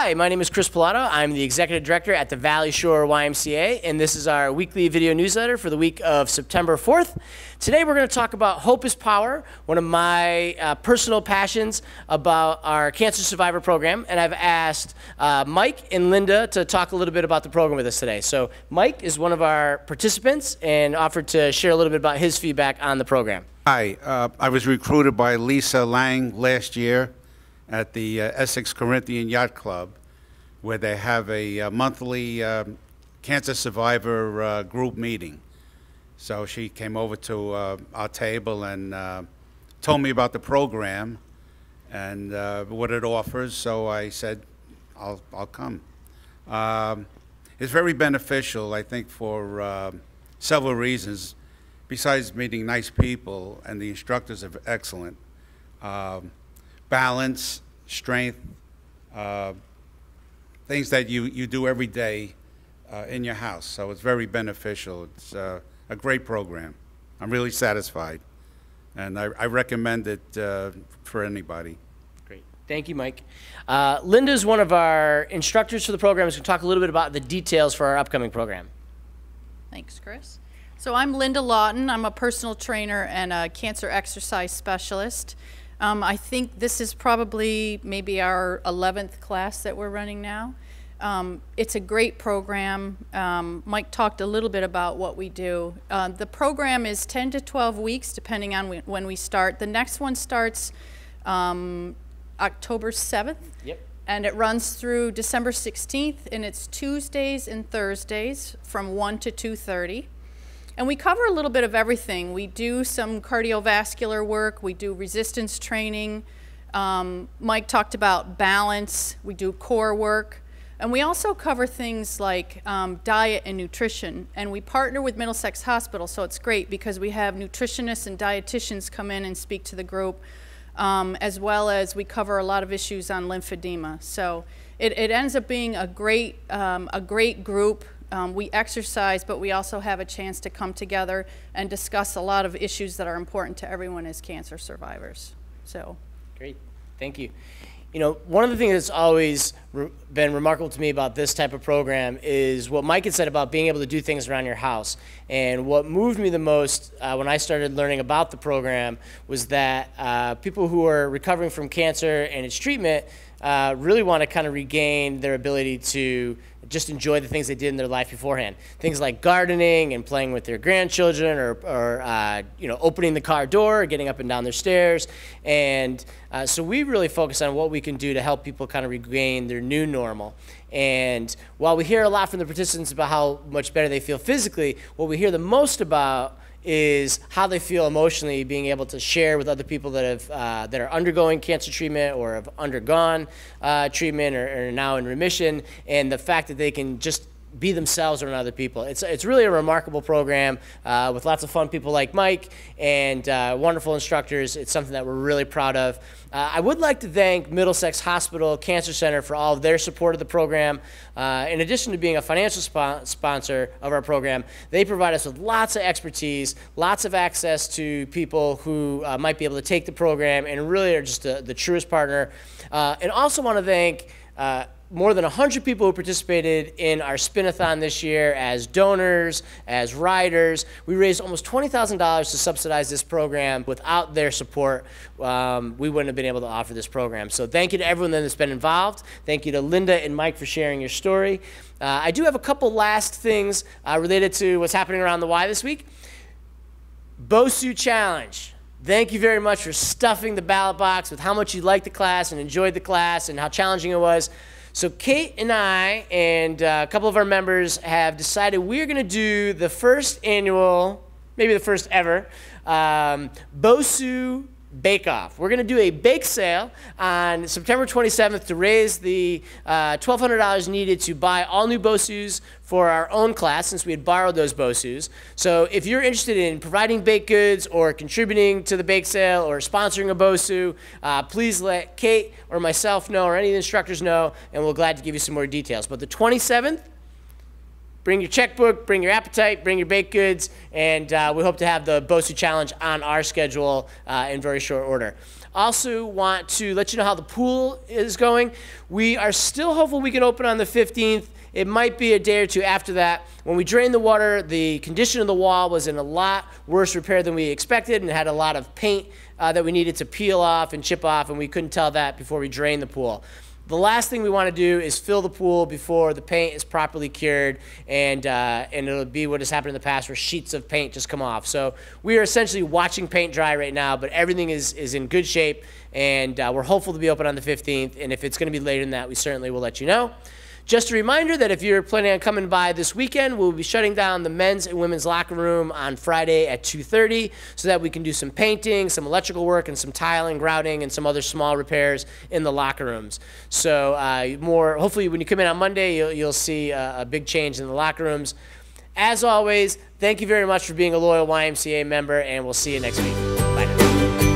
Hi, my name is Chris Pilato. I'm the Executive Director at the Valley Shore YMCA, and this is our weekly video newsletter for the week of September 4th. Today we're going to talk about Hope is Power, one of my personal passions about our cancer survivor program, and I've asked Mike and Linda to talk a little bit about the program with us today. So Mike is one of our participants and offered to share a little bit about his feedback on the program. Hi, I was recruited by Lisa Lang last year at the Essex Corinthian Yacht Club, where they have a monthly cancer survivor group meeting. So she came over to our table and told me about the program and what it offers. So I said, I'll come. It's very beneficial, I think, for several reasons. Besides meeting nice people, and the instructors are excellent. Balance, strength, things that you do every day in your house. So it's very beneficial. It's a great program. I'm really satisfied, and I recommend it for anybody. Great. Thank you, Mike. Linda is one of our instructors for the program. She's going to talk a little bit about the details for our upcoming program. Thanks, Chris. So I'm Linda Lawton. I'm a personal trainer and a cancer exercise specialist. I think this is probably maybe our 11th class that we're running now. It's a great program. Mike talked a little bit about what we do. The program is 10 to 12 weeks, depending on when we start. The next one starts October 7th. Yep. And it runs through December 16th, and it's Tuesdays and Thursdays from 1 to 2:30. And we cover a little bit of everything. We do some cardiovascular work. We do resistance training. Mike talked about balance. We do core work. And we also cover things like diet and nutrition. And we partner with Middlesex Hospital, so it's great because we have nutritionists and dietitians come in and speak to the group, as well as we cover a lot of issues on lymphedema. So it ends up being a great group. We exercise, but we also have a chance to come together and discuss a lot of issues that are important to everyone as cancer survivors. So, great, thank you. You know, one of the things that's always been remarkable to me about this type of program is what Mike had said about being able to do things around your house. And what moved me the most when I started learning about the program was that people who are recovering from cancer and its treatment really want to kind of regain their ability to just enjoy the things they did in their life beforehand. Things like gardening and playing with their grandchildren, or you know, opening the car door, or getting up and down their stairs. And so we really focus on what we can do to help people kind of regain their new normal. And while we hear a lot from the participants about how much better they feel physically, what we hear the most about is how they feel emotionally, being able to share with other people that have that are undergoing cancer treatment or have undergone treatment or are now in remission, and the fact that they can just be themselves around other people. It's really a remarkable program with lots of fun people like Mike and wonderful instructors. It's something that we're really proud of. I would like to thank Middlesex Hospital Cancer Center for all of their support of the program. In addition to being a financial sponsor of our program, they provide us with lots of expertise, lots of access to people who might be able to take the program, and really are just the truest partner. And also want to thank more than 100 people who participated in our spin-a-thon this year as donors, as riders. We raised almost $20,000 to subsidize this program. Without their support, we wouldn't have been able to offer this program. So thank you to everyone that's been involved. Thank you to Linda and Mike for sharing your story. I do have a couple last things related to what's happening around the Y this week. BOSU Challenge. Thank you very much for stuffing the ballot box with how much you liked the class and enjoyed the class and how challenging it was. So Kate and I and a couple of our members have decided we're going to do the first annual, maybe the first ever, BOSU Bake-Off. We're going to do a bake sale on September 27th to raise the $1,200 needed to buy all new BOSUs for our own class, since we had borrowed those BOSUs. So if you're interested in providing baked goods or contributing to the bake sale or sponsoring a BOSU, please let Kate or myself know, or any of the instructors know, and we're glad to give you some more details. But the 27th, bring your checkbook, bring your appetite, bring your baked goods, and we hope to have the BOSU Challenge on our schedule in very short order. Also want to let you know how the pool is going. We are still hopeful we can open on the 15th. It might be a day or two after that. When we drained the water, the condition of the wall was in a lot worse repair than we expected and had a lot of paint that we needed to peel off and chip off, and we couldn't tell that before we drained the pool. The last thing we want to do is fill the pool before the paint is properly cured, and it'll be what has happened in the past where sheets of paint just come off. So we are essentially watching paint dry right now, but everything is in good shape, and we're hopeful to be open on the 15th, and if it's going to be later than that, we certainly will let you know. Just a reminder that if you're planning on coming by this weekend, we'll be shutting down the men's and women's locker room on Friday at 2:30 so that we can do some painting, some electrical work, and some tiling, grouting, and some other small repairs in the locker rooms. So hopefully when you come in on Monday, you'll see a big change in the locker rooms. As always, thank you very much for being a loyal YMCA member, and we'll see you next week. Bye now.